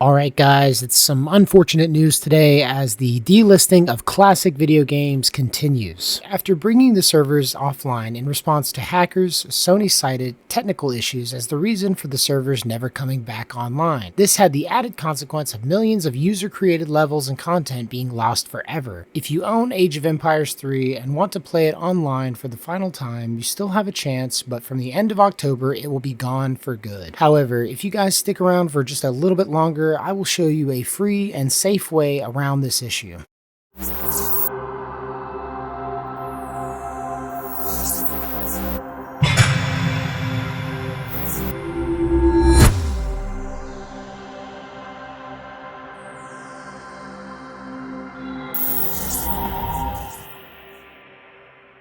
Alright guys, it's some unfortunate news today as the delisting of classic video games continues. After bringing the servers offline in response to hackers, Sony cited technical issues as the reason for the servers never coming back online. This had the added consequence of millions of user-created levels and content being lost forever. If you own Age of Empires 3 and want to play it online for the final time, you still have a chance, but from the end of October it will be gone for good. However, if you guys stick around for just a little bit longer, I will show you a free and safe way around this issue.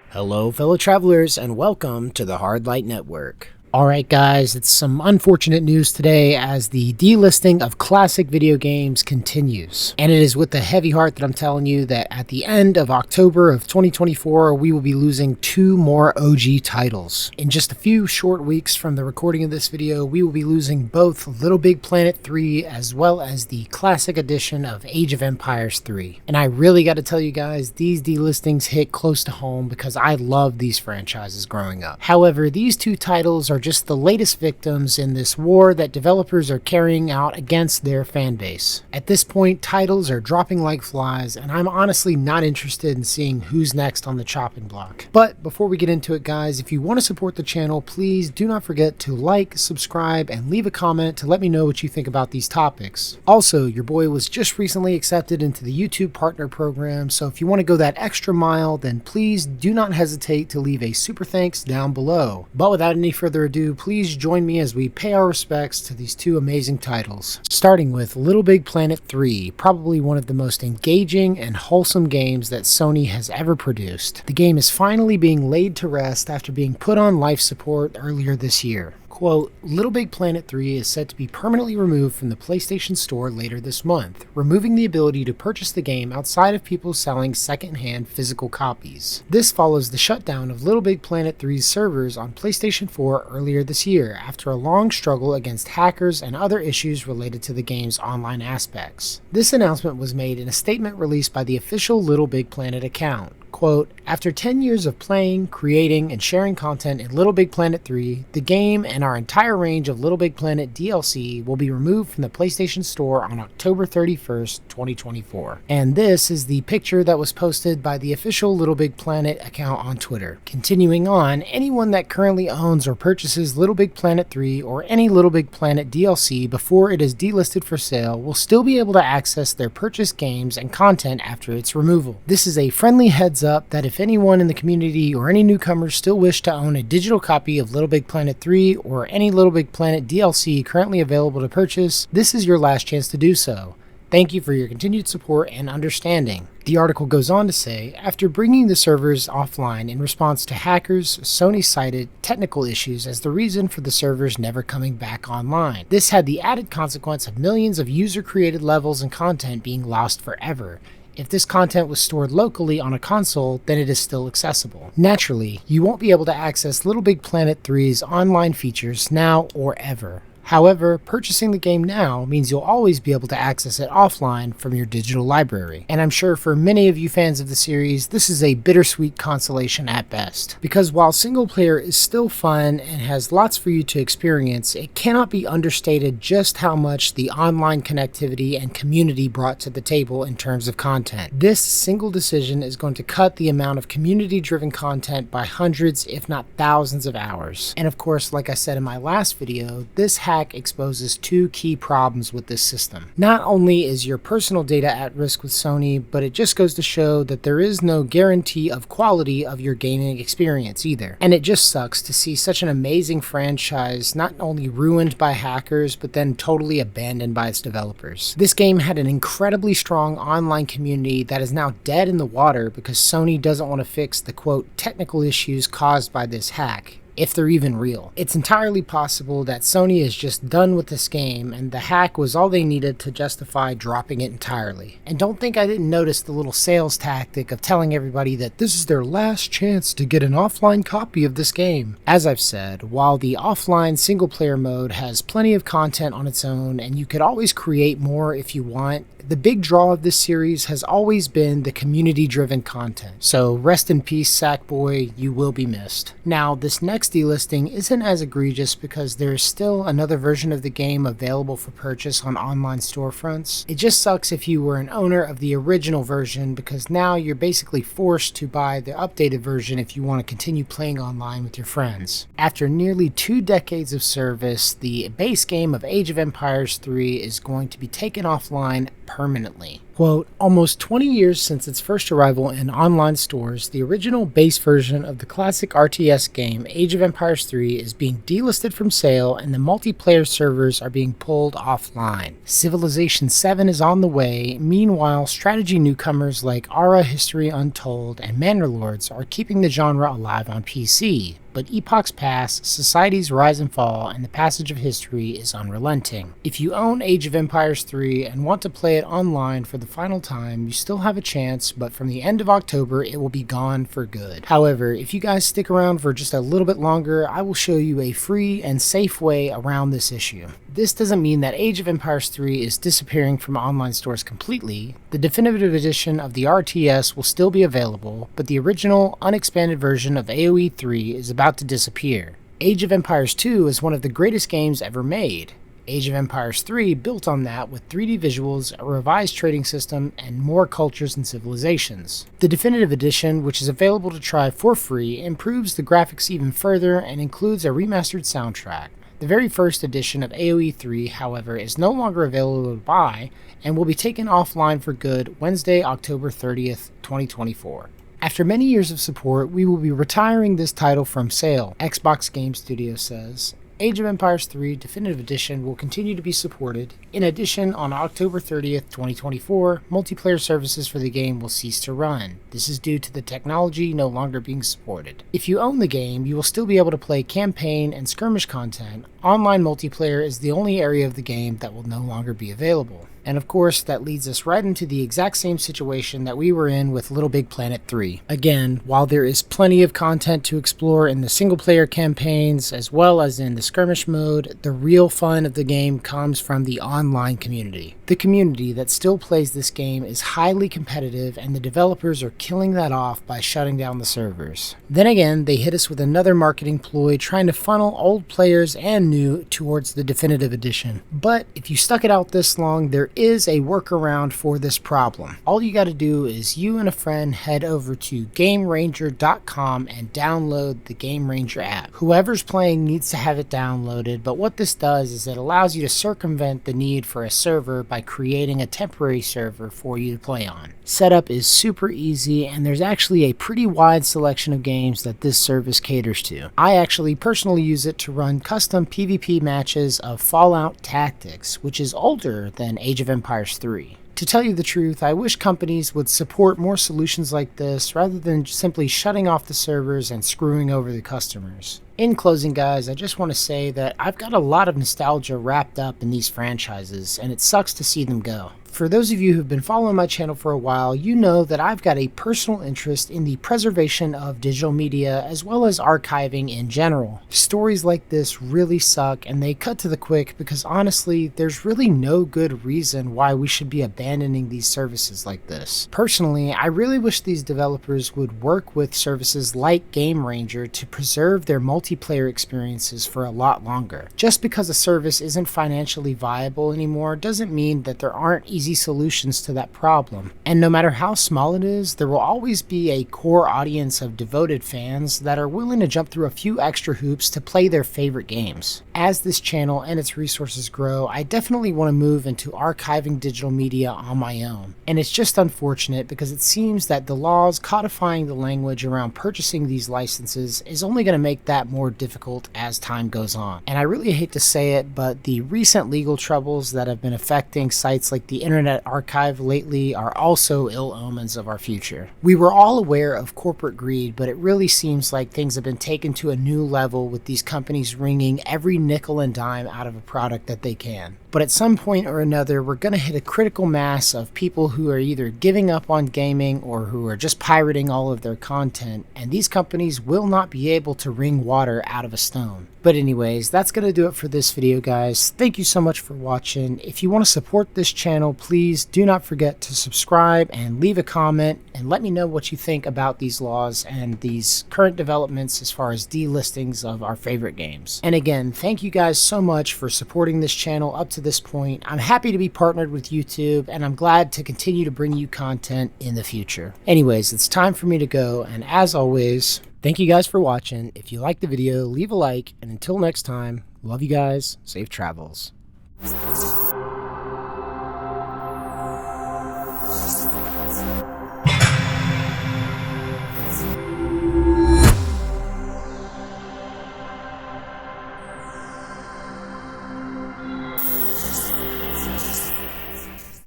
Hello fellow travelers and welcome to the Hard Light Network. Alright guys, it's some unfortunate news today as the delisting of classic video games continues. And it is with a heavy heart that I'm telling you that at the end of October of 2024, we will be losing 2 more OG titles. In just a few short weeks from the recording of this video, we will be losing both Little Big Planet 3 as well as the classic edition of Age of Empires 3. And I really got to tell you guys, these delistings hit close to home because I loved these franchises growing up. However, these 2 titles are just the latest victims in this war that developers are carrying out against their fan base. At this point, titles are dropping like flies, and I'm honestly not interested in seeing who's next on the chopping block. But before we get into it guys, if you want to support the channel, please do not forget to like, subscribe, and leave a comment to let me know what you think about these topics. Also, your boy was just recently accepted into the YouTube Partner Program, so if you want to go that extra mile, then please do not hesitate to leave a super thanks down below. But without any further ado, please join me as we pay our respects to these 2 amazing titles. Starting with Little Big Planet 3, probably one of the most engaging and wholesome games that Sony has ever produced. The game is finally being laid to rest after being put on life support earlier this year. Quote, Little Big Planet 3 is set to be permanently removed from the PlayStation Store later this month, removing the ability to purchase the game outside of people selling second-hand physical copies. This follows the shutdown of Little Big Planet 3's servers on PlayStation 4 earlier this year after a long struggle against hackers and other issues related to the game's online aspects. This announcement was made in a statement released by the official Little Big Planet account. Quote, after 10 years of playing, creating, and sharing content in Little Big Planet 3, the game and our entire range of Little Big Planet DLC will be removed from the PlayStation Store on October 31st, 2024. And this is the picture that was posted by the official Little Big Planet account on Twitter. Continuing on, anyone that currently owns or purchases Little Big Planet 3 or any Little Big Planet DLC before it is delisted for sale will still be able to access their purchased games and content after its removal. This is a friendly heads up that if anyone in the community or any newcomers still wish to own a digital copy of Little Big Planet 3 or any Little Big Planet DLC currently available to purchase, this is your last chance to do so. Thank you for your continued support and understanding. The article goes on to say, after bringing the servers offline in response to hackers, Sony cited technical issues as the reason for the servers never coming back online. This had the added consequence of millions of user-created levels and content being lost forever. If this content was stored locally on a console, then it is still accessible. Naturally, you won't be able to access Little Big Planet 3's online features now or ever. However, purchasing the game now means you'll always be able to access it offline from your digital library. And I'm sure for many of you fans of the series, this is a bittersweet consolation at best. Because while single player is still fun and has lots for you to experience, it cannot be understated just how much the online connectivity and community brought to the table in terms of content. This single decision is going to cut the amount of community-driven content by hundreds, if not thousands of hours. And of course, like I said in my last video, this hack exposes 2 key problems with this system. Not only is your personal data at risk with Sony, but it just goes to show that there is no guarantee of quality of your gaming experience either. And it just sucks to see such an amazing franchise not only ruined by hackers, but then totally abandoned by its developers. This game had an incredibly strong online community that is now dead in the water because Sony doesn't want to fix the quote technical issues caused by this hack. if they're even real. It's entirely possible that Sony is just done with this game and the hack was all they needed to justify dropping it entirely. And don't think I didn't notice the little sales tactic of telling everybody that this is their last chance to get an offline copy of this game. As I've said, while the offline single player mode has plenty of content on its own and you could always create more if you want, the big draw of this series has always been the community-driven content. So rest in peace, Sackboy, you will be missed. Now, this next delisting isn't as egregious because there is still another version of the game available for purchase on online storefronts. It just sucks if you were an owner of the original version because now you're basically forced to buy the updated version if you want to continue playing online with your friends. After nearly 2 decades of service, the base game of Age of Empires 3 is going to be taken offline permanently. Quote, almost 20 years since its first arrival in online stores, the original base version of the classic RTS game Age of Empires 3 is being delisted from sale and the multiplayer servers are being pulled offline. Civilization 7 is on the way. Meanwhile, strategy newcomers like Ara History Untold and Manor Lords are keeping the genre alive on PC. But epochs pass, societies rise and fall, and the passage of history is unrelenting. If you own Age of Empires 3 and want to play it online for the final time, you still have a chance, but from the end of October, it will be gone for good. However, if you guys stick around for just a little bit longer, I will show you a free and safe way around this issue. This doesn't mean that Age of Empires 3 is disappearing from online stores completely. The definitive edition of the RTS will still be available, but the original, unexpanded version of AoE 3 is about to disappear. Age of Empires 2 is one of the greatest games ever made. Age of Empires 3 built on that with 3D visuals, a revised trading system, and more cultures and civilizations. The definitive edition, which is available to try for free, improves the graphics even further and includes a remastered soundtrack. The very first edition of AoE 3, however, is no longer available to buy and will be taken offline for good Wednesday, October 30th, 2024. After many years of support, we will be retiring this title from sale, Xbox Game Studio says. Age of Empires 3 Definitive Edition will continue to be supported. In addition, on October 30th, 2024, multiplayer services for the game will cease to run. This is due to the technology no longer being supported. If you own the game, you will still be able to play campaign and skirmish content. Online multiplayer is the only area of the game that will no longer be available. And of course, that leads us right into the exact same situation that we were in with Little Big Planet 3. Again, while there is plenty of content to explore in the single-player campaigns as well as in the skirmish mode, the real fun of the game comes from the online community. The community that still plays this game is highly competitive and the developers are killing that off by shutting down the servers. Then again, they hit us with another marketing ploy trying to funnel old players and new towards the definitive edition. But if you stuck it out this long, there is a workaround for this problem. All you got to do is you and a friend head over to GameRanger.com and download the Game Ranger app. Whoever's playing needs to have it downloaded, but what this does is it allows you to circumvent the need for a server by creating a temporary server for you to play on. Setup is super easy and there's actually a pretty wide selection of games that this service caters to. I actually personally use it to run custom PvP matches of Fallout Tactics, which is older than Age of Empires 3. To tell you the truth, I wish companies would support more solutions like this rather than simply shutting off the servers and screwing over the customers. In closing, guys, I just want to say that I've got a lot of nostalgia wrapped up in these franchises, and it sucks to see them go. For those of you who've been following my channel for a while, you know that I've got a personal interest in the preservation of digital media as well as archiving in general. Stories like this really suck and they cut to the quick because honestly, there's really no good reason why we should be abandoning these services like this. Personally, I really wish these developers would work with services like Game Ranger to preserve their multiplayer experiences for a lot longer. Just because a service isn't financially viable anymore doesn't mean that there aren't easy solutions to that problem. And no matter how small it is, there will always be a core audience of devoted fans that are willing to jump through a few extra hoops to play their favorite games. As this channel and its resources grow, I definitely want to move into archiving digital media on my own. And it's just unfortunate because it seems that the laws codifying the language around purchasing these licenses is only going to make that more difficult as time goes on. And I really hate to say it, but the recent legal troubles that have been affecting sites like the Internet Archive lately are also ill omens of our future. We were all aware of corporate greed, but it really seems like things have been taken to a new level with these companies wringing every nickel and dime out of a product that they can. But at some point or another, we're going to hit a critical mass of people who are either giving up on gaming or who are just pirating all of their content, and these companies will not be able to wring water out of a stone. But anyways, that's going to do it for this video, guys. Thank you so much for watching. If you want to support this channel, please do not forget to subscribe and leave a comment and let me know what you think about these laws and these current developments as far as delistings of our favorite games. And again, thank you guys so much for supporting this channel up to this point. I'm happy to be partnered with YouTube, and I'm glad to continue to bring you content in the future. Anyways, it's time for me to go, and as always, thank you guys for watching. If you liked the video, leave a like, and until next time, love you guys, safe travels.